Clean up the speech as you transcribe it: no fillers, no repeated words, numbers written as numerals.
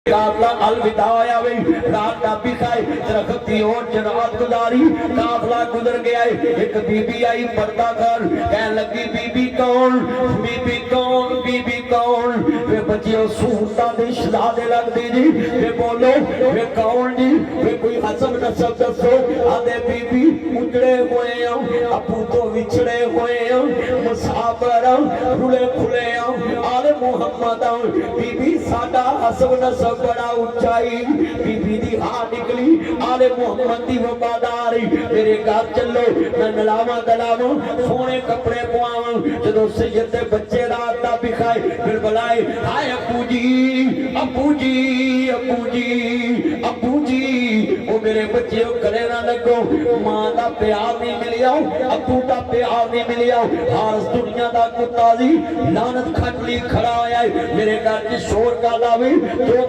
काफला अलविदा होया वे रात का भी खाए दरख्त की ओर जनात गुजारी काफला गुजर गया एक बीबी आई पर्दा कर कह लगी बीबी कौन बीबी कौन बीबी कौन वे बच्चियों सूरता दे शहजादे लगदी जी वे बोलो वे कौन जी वे कोई हसब नसब दसो आदे बीबी उजड़े हुए अबू तो विछड़े हुए मुसाफर रुले खुले आले मुहम्मद बीबी साडा हसब नसब बड़ा ऊंचाई बीबी दी हां निकली आले मुहम्मद दी वफादारी मेरे घर चलो मैं नलावा दलावा सोने कपड़े पवावां जदों सैयद दे बच्चे रात दा बिखाए फिर बुलाए हाय अब्बू जी अब्बू जी अब्बू जी अब्बू जी ओ मेरे बच्चे गले ना लगो मां दा प्यार नहीं मिलिया अब्बू दा प्यार नहीं मिलिया हारस दुनिया दा कुत्ता जी लानत खटली खड़ा होया मेरे घर च शोर का लावे जो